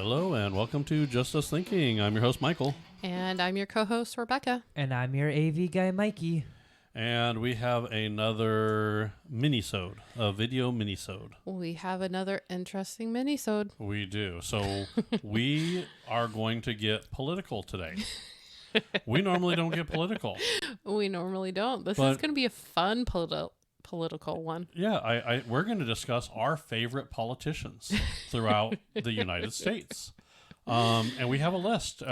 Hello and welcome to Just Us Thinking. I'm your host, Michael. And I'm your co-host, Rebecca. And I'm your AV guy, Mikey. And we have another Mini-Sode, a video Mini-Sode. We have another interesting Mini-Sode. We do. So we are going to get political today. We normally don't get political. We normally don't. This is going to be a fun political one. Yeah, we're going to discuss our favorite politicians throughout the United States. And we have a list.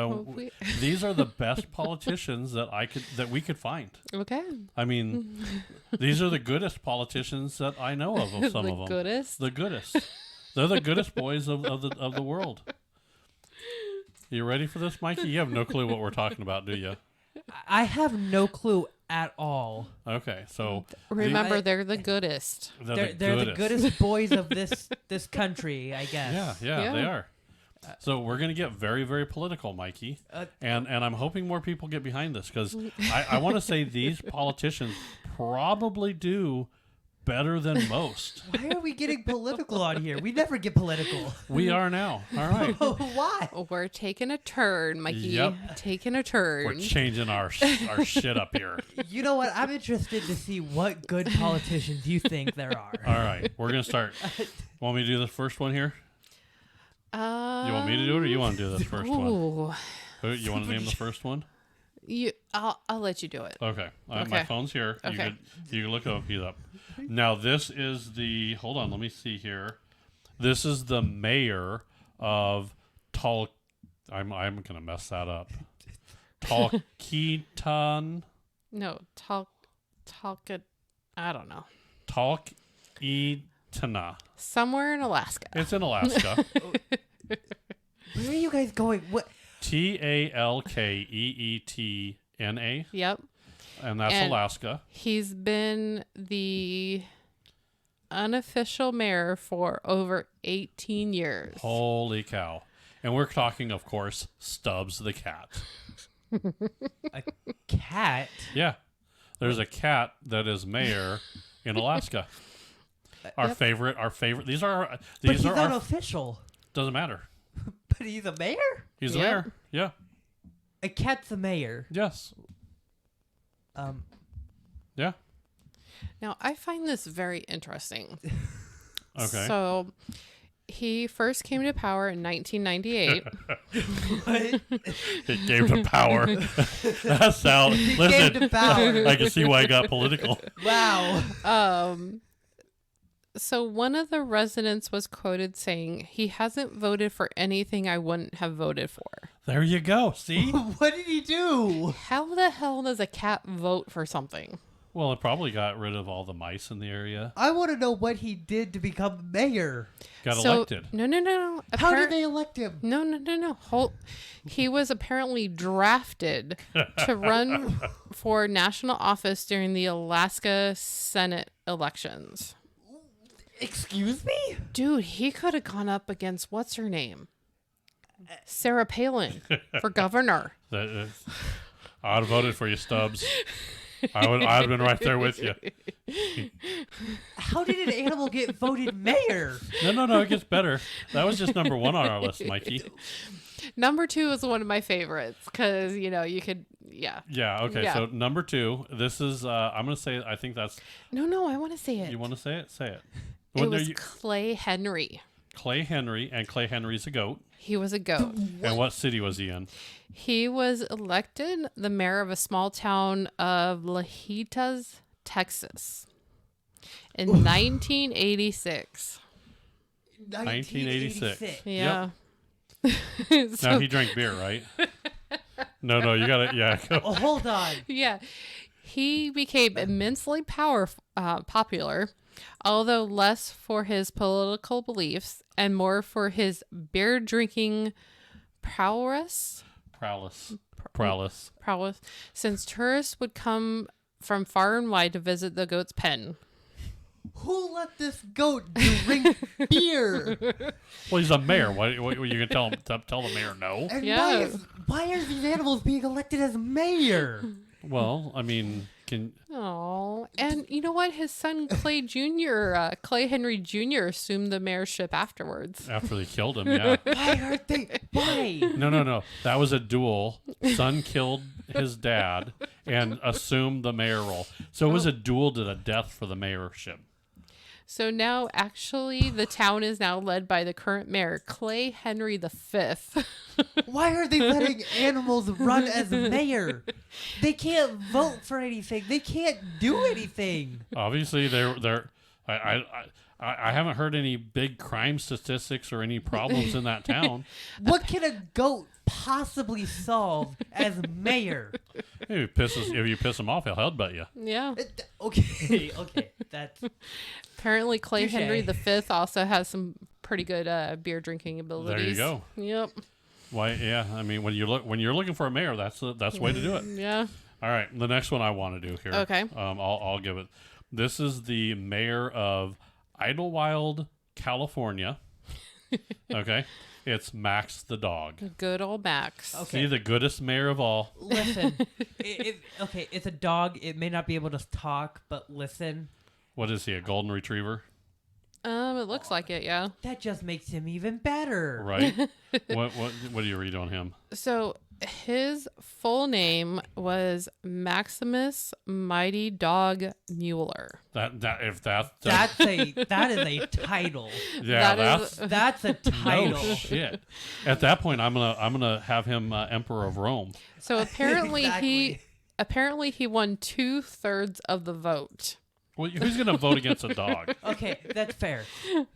These are the best politicians that we could find. Okay. I mean, these are the goodest politicians that I know of some of them. The goodest. They're the goodest boys of the world. You ready for this, Mikey? You have no clue what we're talking about, do you? I have no clue at all. Okay, so remember, they're the goodest. They're the goodest boys of this country, I guess. Yeah, they are. So we're going to get very, very political, Mikey. And I'm hoping more people get behind this because I want to say these politicians probably do better than most. Why are we getting political on here? We never get political. We are now. All right. Why? We're taking a turn, Mikey. Yep. Taking a turn. We're changing our shit up here. You know what? I'm interested to see what good politicians you think there are. All right. We're going to start. Want me to do the first one here? You want me to do it, or you want to do this first one? You want to name the first one? I'll let you do it. Okay. My phone's here. Okay. You can look it up. Now this is the. Hold on. Let me see here. This is the mayor of I'm gonna mess that up. Talkeetna. No, I don't know. Talkeetna. Somewhere in Alaska. It's in Alaska. Where are you guys going? What? Talkeetna. Yep. And that's Alaska. He's been the unofficial mayor for over 18 years. Holy cow. And we're talking, of course, Stubbs the cat. A cat? Yeah. There's a cat that is mayor in Alaska. Our favorite. These are he's unofficial. Doesn't matter. But he's a mayor? He's the mayor. Yeah. A cat's a mayor. Yes. Yeah. Now, I find this very interesting. Okay. So, he first came to power in 1998. What? It gave to power. That's how. Listen, came to power. I can see why I got political. Wow. So one of the residents was quoted saying, "He hasn't voted for anything I wouldn't have voted for." There you go. See? What did he do? How the hell does a cat vote for something? Well, it probably got rid of all the mice in the area. I want to know what he did to become mayor. Got elected. No. How did they elect him? No. He was apparently drafted to run for national office during the Alaska Senate elections. Excuse me? Dude, he could have gone up against what's her name? Sarah Palin for governor. I'd have voted for you, Stubbs. I'd have been right there with you. How did an animal get voted mayor? No, it gets better. That was just number one on our list, Mikey. Number 2 is one of my favorites because, you could, yeah. Yeah, okay. Yeah. So number 2, this is, I'm going to say, I think that's. No, I want to say it. You want to say it? Say it. It was Clay Henry. Clay Henry, and Clay Henry's a goat. He was a goat. And what city was he in? He was elected the mayor of a small town of Lajitas, Texas in 1986. 1986. Yeah. Yep. So, now he drank beer, right? No, you got it. Yeah. Oh, hold on. Yeah. He became immensely popular, although less for his political beliefs and more for his beer drinking prowess, since tourists would come from far and wide to visit the goat's pen. Who let this goat drink beer? Well, he's a mayor. What you can tell the mayor no? And why are these animals being elected as mayor? Well, I mean, Oh, and you know what? His son Clay Jr., Clay Henry Jr. assumed the mayorship afterwards. After they killed him, yeah. Why aren't they? Why? No. That was a duel. Son killed his dad and assumed the mayor role. So it was a duel to the death for the mayorship. So now, actually, the town is now led by the current mayor, Clay Henry V. Why are they letting animals run as mayor? They can't vote for anything. They can't do anything. Obviously, I haven't heard any big crime statistics or any problems in that town. What can a goat possibly solve as mayor? If you piss him off, he'll headbutt you. Yeah. Okay, that's Apparently, Clay Touché. Henry V also has some pretty good beer drinking abilities. There you go. Yep. Why? Yeah. I mean, when you're looking for a mayor, that's the way to do it. Yeah. All right. The next one I want to do here. Okay. I'll give it. This is the mayor of Idlewild, California. Okay. It's Max the dog. Good old Max. Okay. See, the goodest mayor of all. Listen. Okay, it's a dog. It may not be able to talk, but listen. What is he? A golden retriever? It looks like it, yeah. That just makes him even better. Right. What do you read on him? So his full name was Maximus Mighty Dog Mueller. That is a title. yeah, That's a title. no shit. At that point, I'm gonna have him Emperor of Rome. So apparently Exactly. he won 2/3 of the vote. Well, who's gonna vote against a dog? Okay, that's fair.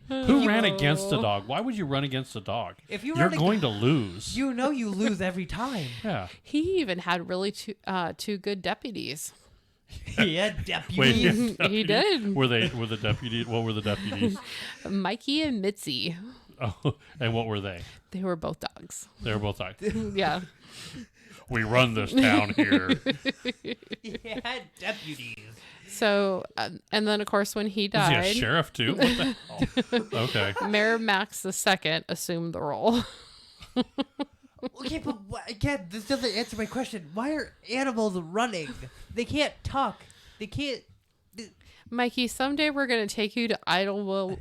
Who ran against a dog? Why would you run against a dog? If you You're run going to lose. You know you lose every time. Yeah. He even had really two good deputies. Yeah, deputy. Wait, yeah, He deputies? did. Were the deputies? What were the deputies? Mikey and Mitzi. Oh, and what were they? They were both dogs. They were both like, Yeah. we run this town here. Yeah, deputies. So, and then of course when he Is he a died, sheriff too? What the hell? Okay. Mayor Max II assumed the role. Okay, but again, this doesn't answer my question. Why are animals running? They can't talk. They can't. Mikey, someday we're gonna take you to Idlewild,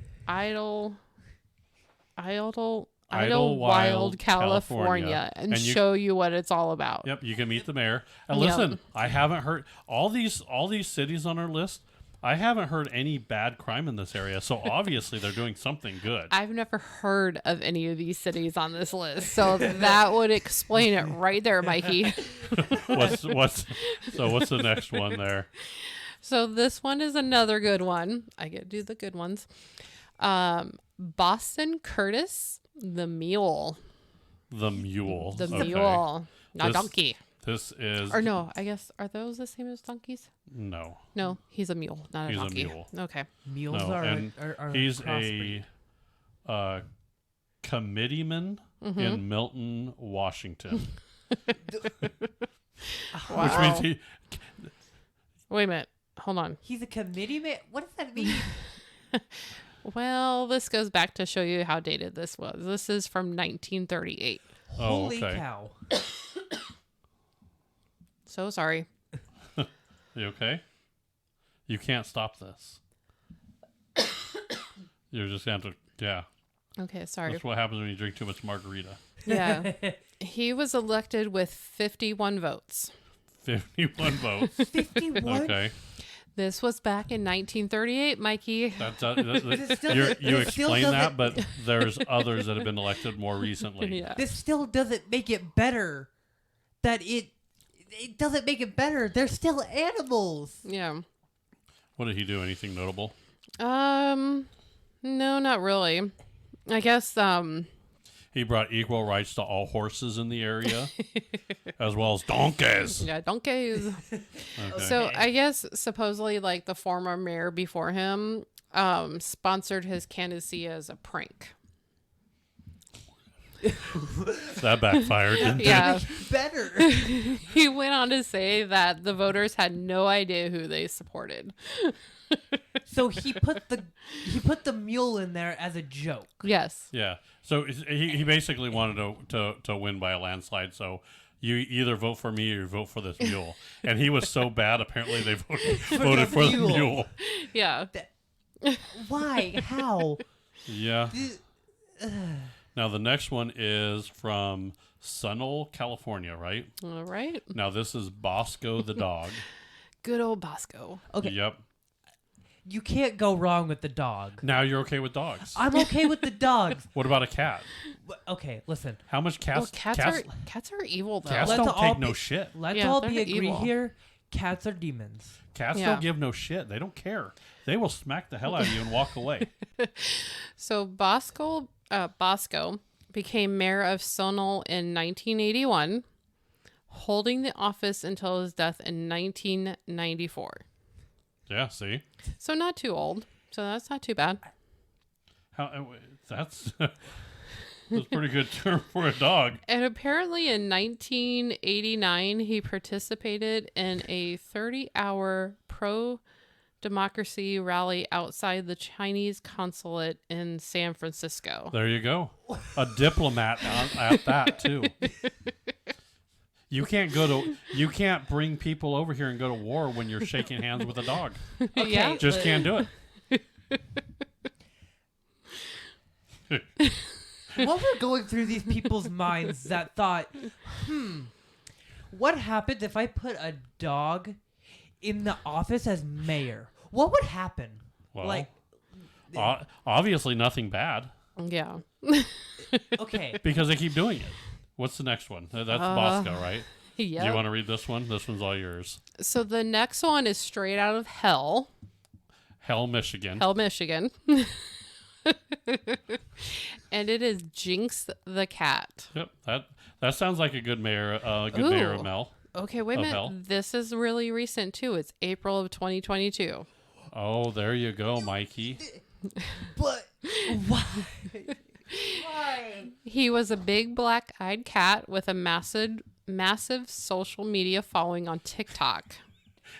California, and show you what it's all about. Yep, you can meet the mayor. And Yep. listen, I haven't heard all these cities on our list. I haven't heard any bad crime in this area, so obviously they're doing something good. I've never heard of any of these cities on this list, so that would explain it right there, Mikey. What's the next one there? So this one is another good one. I get to do the good ones. Boston Curtis, the mule. The mule. The Okay. mule. Not This- donkey. This is Or no, I guess, are those the same as donkeys? no. No, he's a mule, not a He's a donkey. mule. Okay. Mules No, are, and are He's crossbreed. a committeeman Mm-hmm. in Milton, Washington, Wow. which means he. Wait a minute. Hold on. He's a committee man. What does that mean? Well, this goes back to show you how dated this was. This is from 1938. Oh, Holy okay. cow! So sorry. You okay? You can't stop this. You're just going to have to. Yeah. Okay, sorry. That's what happens when you drink too much margarita. Yeah. He was elected with 51 votes. 51 votes. 51. Okay. This was back in 1938, Mikey. You it still explain that, doesn't- but there's others that have been elected more recently. Yeah. This still doesn't make it better. That it doesn't make it better. They're still animals. Yeah. What did he do? Anything notable? No, not really. I guess, He brought equal rights to all horses in the area, as well as donkeys. yeah, donkeys. Okay. So I guess supposedly like the former mayor before him sponsored his candidacy as a prank. That backfired, didn't it? Yeah. Better. He went on to say that the voters had no idea who they supported. So he put the mule in there as a joke. Yes. Yeah. So he basically wanted to win by a landslide. So you either vote for me or you vote for this mule. And he was so bad, apparently they voted for the mule. Yeah. Why? How? Yeah. Now, the next one is from Sunol, California, right? All right. Now, this is Bosco the dog. Good old Bosco. Okay. Yep. You can't go wrong with the dog. Now you're okay with dogs. I'm okay with the dogs. What about a cat? Okay, listen. How much Well, cats? cats are evil though. Cats Let's don't all take no be- shit. Let's Yeah, all they're be agree evil. here. Cats are demons. Cats Yeah. don't give no shit. They don't care. They will smack the hell out of you and walk away. So Bosco became mayor of Sonal in 1981, holding the office until his death in 1994. Yeah, see? So not too old. So that's not too bad. That's a pretty good term for a dog. And apparently in 1989, he participated in a 30-hour pro-democracy rally outside the Chinese consulate in San Francisco. There you go. A diplomat at that, too. You can't bring people over here and go to war when you're shaking hands with a dog. Okay, Yeah. Just can't do it. What were going through these people's minds that thought, what happens if I put a dog in the office as mayor? What would happen? Well, obviously nothing bad Yeah. Okay. because they keep doing it. What's the next one? That's Bosco, right? Yeah. Do you want to read this one? This one's all yours. So the next one is straight out of Hell, Michigan. Michigan. And it is Jinx the cat. Yep, that sounds like a good mayor. Mayor of Ooh. Mel. Okay, wait a Of minute. Hell. This is really recent too. It's April of 2022. Oh, there you go, Mikey. But why? Why? He was a big black-eyed cat with a massive social media following on TikTok.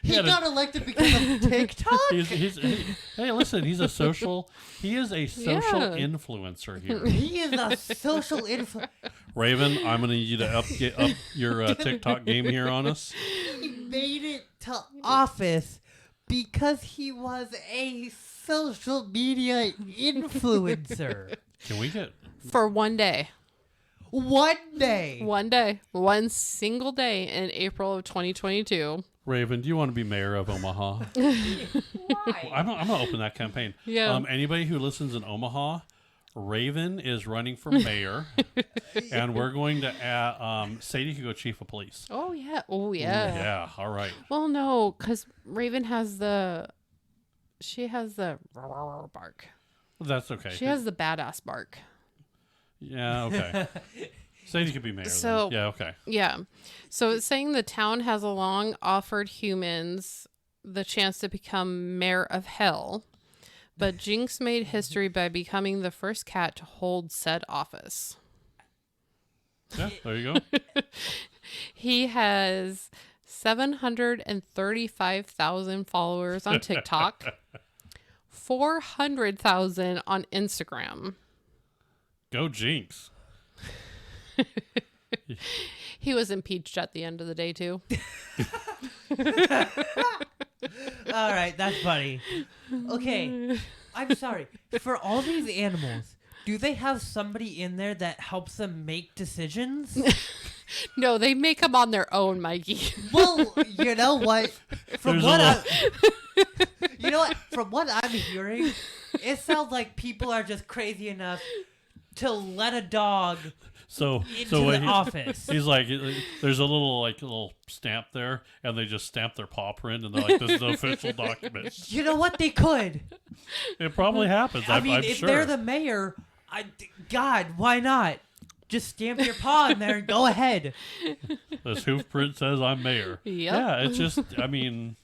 He Yeah, got elected because of TikTok? Hey, listen, he is a social Yeah. influencer here. He is a social influencer. Raven, I'm going to need you to get up your TikTok game here on us. He made it to office because he was a social media influencer. Can we get... For one day. One day. One day. One single day in April of 2022. Raven, do you want to be mayor of Omaha? Why? I'm going to open that campaign. Yeah. Anybody who listens in Omaha, Raven is running for mayor, and we're going to add, Sadie could go chief of police. Oh, yeah. Oh, yeah. Yeah, all right. Well, no, because Raven has the... She has the bark. That's okay. She has the badass bark. Yeah, okay. Sadie could be mayor. So- then. Yeah, okay. Yeah. So it's saying the town has long offered humans the chance to become mayor of Hell, but Jinx made history by becoming the first cat to hold said office. Yeah, there you go. He has 735,000 followers on TikTok, 400,000 on Instagram. Go Jinx. He was impeached at the end of the day, too. All right, that's funny. Okay, I'm sorry. For all these animals, do they have somebody in there that helps them make decisions? No, they make them on their own, Mikey. Well, you know what? From There's what a you know what? From what I'm hearing, it sounds like people are just crazy enough to let a dog So into when the office. he's like, there's a little stamp there, and they just stamp their paw print, and they're like, this is the official document. You know what? They could. It probably happens. I mean, I'm if sure. they're the mayor, God, why not? Just stamp your paw in there and go ahead. This hoof print says I'm mayor. Yep. Yeah, it's just, I mean,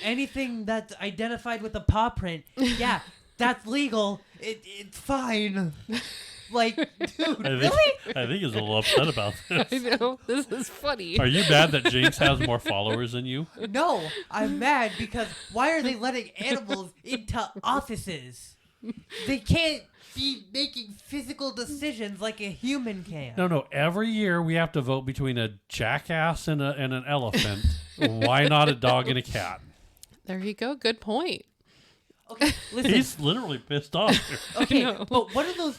Anything that's identified with a paw print, yeah, that's legal. It's fine. Like, dude, really? I think he's a little upset about this. I know. This is funny. Are you mad that Jinx has more followers than you? No, I'm mad because why are they letting animals into offices? They can't be making physical decisions like a human can. No. Every year we have to vote between a jackass and an elephant. Why not a dog and a cat? There you go. Good point. Okay, listen. He's literally pissed off. Okay, No. but what are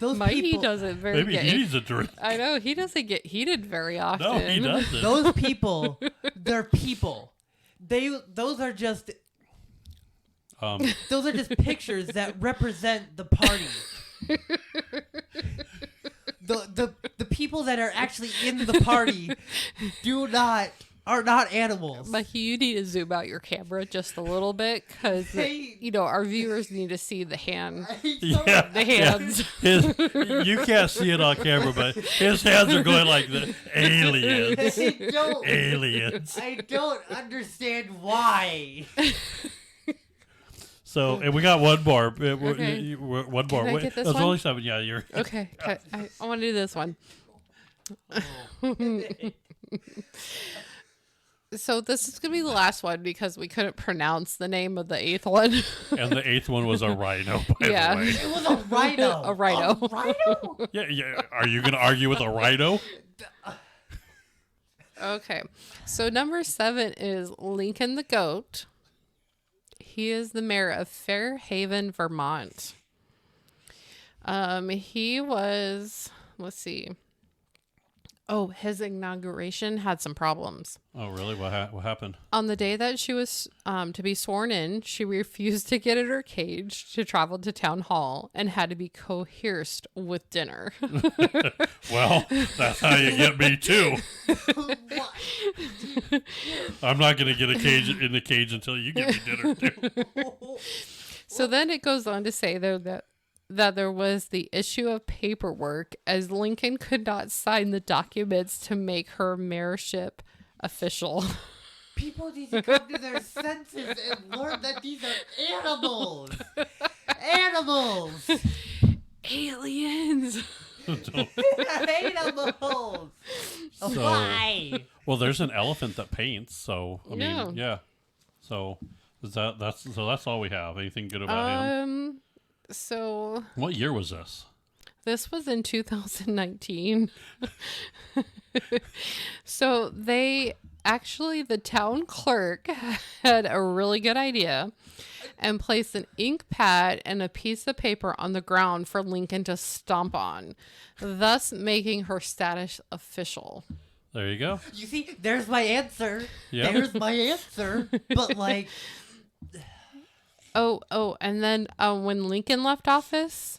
those Mikey people? doesn't very Maybe he needs a drink. I know he doesn't get heated very often. No, he doesn't. Those people, they're people. Those are just pictures that represent the party. The people that are actually in the party are not animals. Mikey, you need to zoom out your camera just a little bit because Hey. our viewers need to see the hand. Yeah, The hands. yeah. You can't see it on camera, but his hands are going like the aliens. Aliens. I don't understand why. Oh. So, and we got one more. Okay. One more. Can I Wait, get this there's one? only 7. Yeah, you're. Okay, I want to do this one. So this is going to be the last one because we couldn't pronounce the name of the 8th one. And the 8th one was a rhino, by Yeah. the way. It was a rhino. A rhino. A rhino? Yeah. Are you going to argue with a rhino? Okay, so number 7 is Lincoln the Goat. He is the mayor of Fairhaven, Vermont. He was, let's see. Oh, his inauguration had some problems. Oh, really? What happened? On the day that she was to be sworn in, she refused to get in her cage to travel to town hall and had to be coerced with dinner. Well, that's how you get me, too. I'm not going to get in the cage until you give me dinner, too. So then it goes on to say, though, that there was the issue of paperwork as Lincoln could not sign the documents to make her mayorship official. People need to come to their senses and learn that these are animals. Animals. Aliens. Animals. So- Why? Well, there's an elephant that paints, so I Yeah. mean, yeah. So that's all we have. Anything good about him? So What year was this? this was in 2019. So the town clerk had a really good idea and placed an ink pad and a piece of paper on the ground for Lincoln to stomp on, thus making her status official. There you go. You see, there's my answer. Yeah. There's my answer. But like, Oh, and then when Lincoln left office,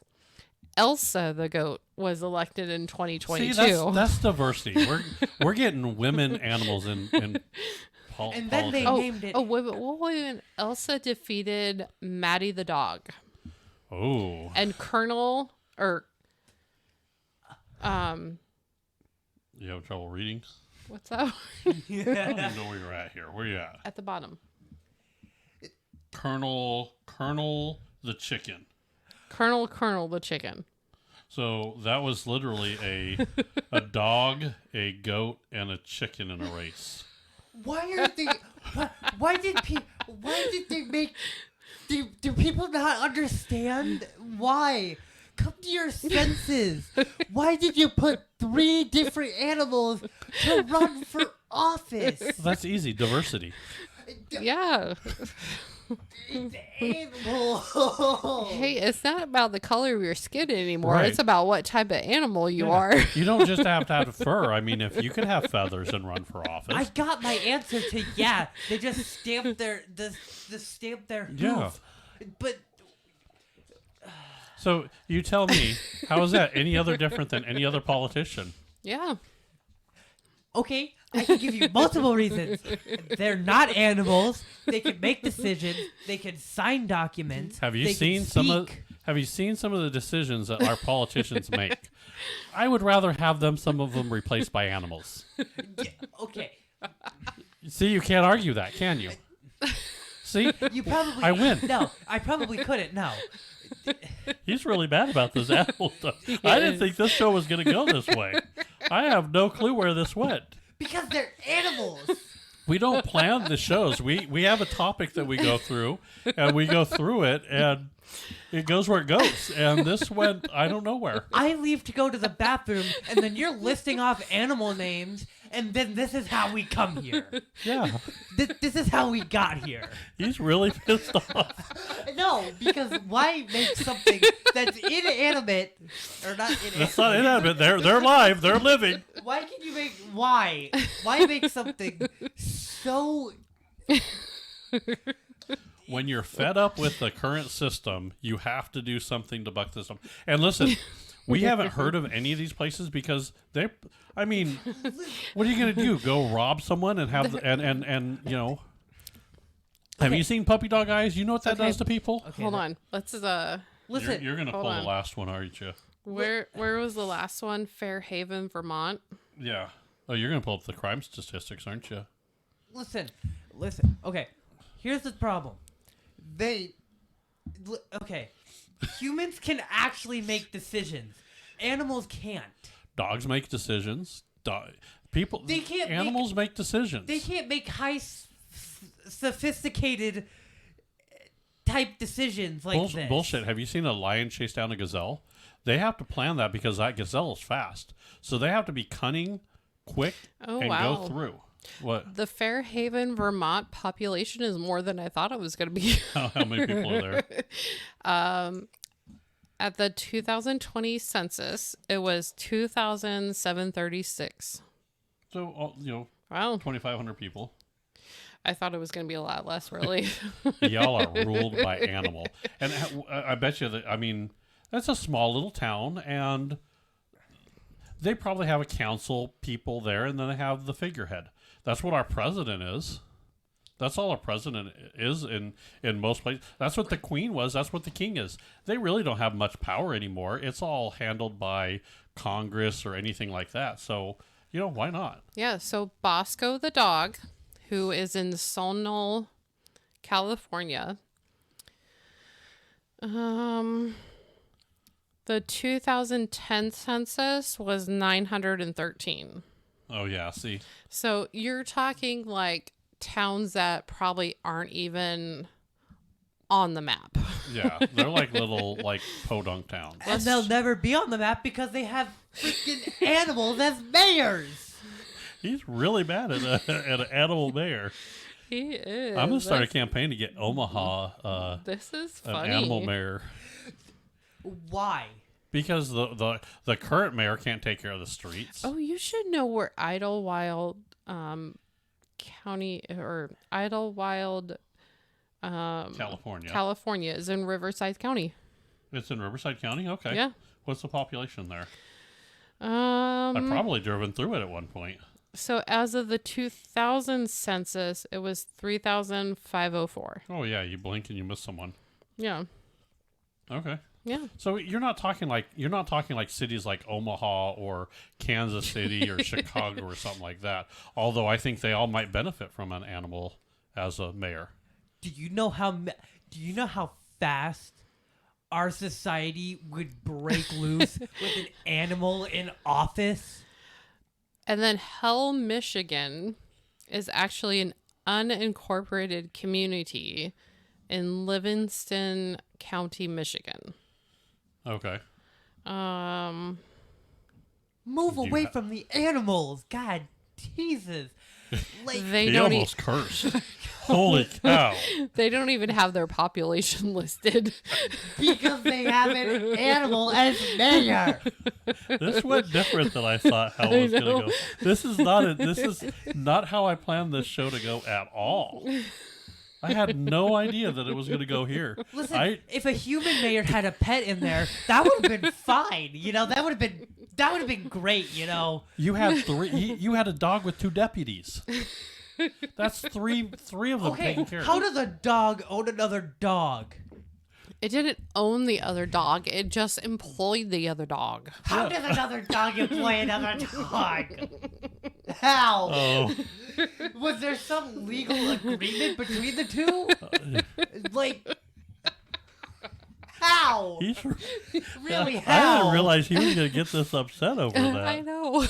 Elsa the goat was elected in 2022. See, that's diversity. We're getting women animals in and then they politics. named it. Oh, wait. Elsa defeated Maddie the dog. Oh. And Colonel, You have trouble reading? what's that? I don't even know where you're at here. Where you at? At the bottom. Colonel the chicken. Colonel the chicken. So that was literally a dog, a goat, and a chicken in a race. Why are they? Why did they make? Do people not understand why? Come to your senses. Why did you put 3 different animals to run for office? That's easy. Diversity. Yeah. Animal. Hey, it's not about the color of your skin anymore. Right. It's about what type of animal you Yeah. are. You don't just have to have fur. I mean, if you could have feathers and run for office. I got my answer to yeah. They just stamped their hoof. Yeah. But So you tell me, how is that any other different than any other politician? Yeah. okay, I can give you multiple reasons. They're not animals. They can make decisions. They can sign documents. Have you they can seen some of speak. Have you seen some of the decisions that our politicians make? I would rather have some of them replaced by animals. Yeah, okay. See, you can't argue that, can you? See, You probably. I win. No, I probably couldn't. No. He's really bad about this animal stuff. I didn't think this show was going to go this way. I have no clue where this went. Because they're animals. We don't plan the shows. We have a topic that we go through, and we go through it, and it goes where it goes. And this went, I don't know where. I leave to go to the bathroom, and then you're listing off animal names, and then this is how we come here. Yeah. This is how we got here. He's really pissed off. No, because why make something that's inanimate, or not inanimate? That's not inanimate. They're live. They're living. Why can you make, why make something so... When you're fed up with the current system, you have to do something to buck the system. And listen, we haven't heard of any of these places because what are you going to do? Go rob someone and have, and you know, have you seen Puppy Dog Eyes? You know what that does to people? Okay, Hold on. Let's listen. You're going to pull hold on. the last one, aren't you? Where was the last one? Fairhaven, Vermont. Yeah. Oh, you're going to pull up the crime statistics, aren't you? Listen. Okay, here's the problem. Humans can actually make decisions. Animals can't. Dogs make decisions. Animals make decisions. They can't make sophisticated type decisions like this. Bullshit. Have you seen a lion chase down a gazelle? They have to plan that because that gazelle is fast. So they have to be cunning, quick, and go through. What? The Fairhaven, Vermont population is more than I thought it was going to be. How many people are there? At the 2020 census, it was 2,736. So, Wow. 2,500 people. I thought it was going to be a lot less, really. Y'all are ruled by animal. And I bet you that, that's a small little town, and they probably have a council people there, and then they have the figurehead. That's what our president is. That's all a president is in most places. That's what the queen was. That's what the king is. They really don't have much power anymore. It's all handled by Congress or anything like that. So, why not? Yeah, so Bosco the dog, who is in Sonal, California. The 2010 census was 913. Oh, yeah, see. So you're talking like towns that probably aren't even on the map. Yeah, they're like little, podunk towns. And they'll never be on the map because they have freaking animals as mayors. He's really bad at an animal mayor. He is. I'm going to start a campaign to get Omaha this is an funny. animal mayor. Why? Because the current mayor can't take care of the streets. Oh, you should know where Idlewild County or Idlewild California is in Riverside County. It's in Riverside County? Okay. Yeah. What's the population there? I've probably driven through it at one point. So as of the 2000 census, it was 3,504. Oh yeah, you blink and you miss someone. Yeah. Okay. Yeah. So you're not talking like cities like Omaha or Kansas City or Chicago or something like that. Although I think they all might benefit from an animal as a mayor. Do you know how fast our society would break loose with an animal in office? And then Hell, Michigan is actually an unincorporated community in Livingston County, Michigan. Okay. Move away from the animals. God, Jesus. They almost cursed. Holy cow. They don't even have their population listed. Because they have an animal as mayor. This went different than I thought how it was going to go. This is not how I planned this show to go at all. I had no idea that it was going to go here. Listen, if a human mayor had a pet in there, that would have been fine. That would have been great. You had three. You had a dog with 2 deputies. That's three of them taking care of. How does a dog own another dog? It didn't own the other dog. It just employed the other dog. How does another dog employ another dog? How? Oh. Was there some legal agreement between the two? How? Really, how? I didn't realize he was going to get this upset over that. I know.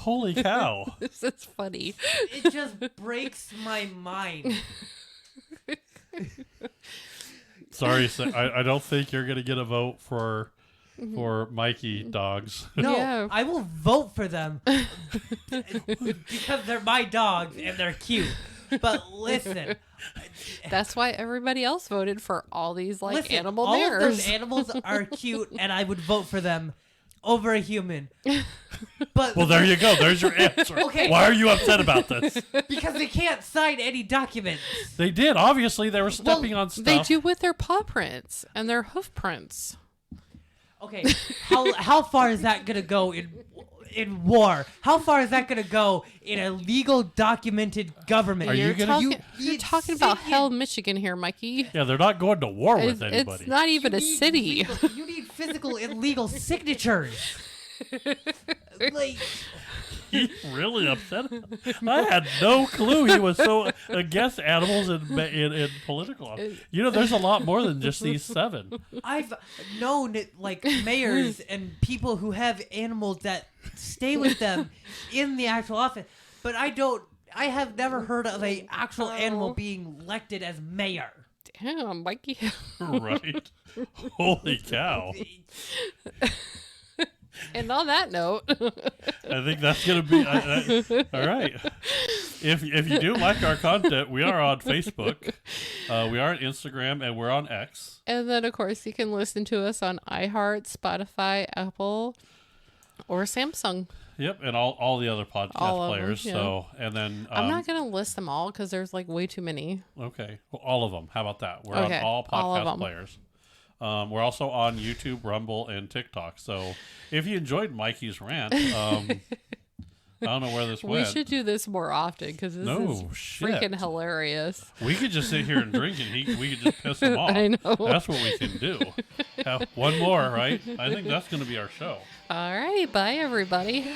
Holy cow. This is funny. It just breaks my mind. Sorry, I don't think you're going to get a vote for Mikey dogs. No, Yeah. I will vote for them because they're my dogs and they're cute. But listen, That's why everybody else voted for all these animal all mayors. of those animals are cute, and I would vote for them over a human. But Well, there you go. There's your answer. Okay. Why are you upset about this? because they can't sign any documents. They did. Obviously, they were stepping on stuff. They do with their paw prints and their hoof prints. Okay, how far is that gonna go in war? How far is that gonna go in a legal, documented government? Are you gonna- You're talking about Hell, Michigan here, Mikey. Yeah, they're not going to war with anybody. It's not even a city. You need physical and legal signatures. Like, He's really upset. I had no clue he was so against animals in political. You know, there's a lot more than just these 7. I've known mayors and people who have animals that stay with them in the actual office, but I have never heard of a actual animal being elected as mayor. Damn, Mikey. Right. Holy cow. And on that note, I think that's going to be all right. If you do like our content, we are on Facebook, we are on Instagram, and we're on X. and then of course you can listen to us on iHeart, Spotify, Apple, or Samsung. Yep, and all the other podcast All of them, players. yeah. So, and then I'm not gonna list them all because there's way too many. okay, well, all of them. How about that? We're Okay, on all all of podcast them. players. We're also on YouTube, Rumble, and TikTok. So, if you enjoyed Mikey's rant, I don't know where this We went. should do this more often because this is shit. freaking hilarious. We could just sit here and drink, and we could just piss him off. I know. That's what we can do. Have one more, right? I think that's going to be our show. All right, bye everybody.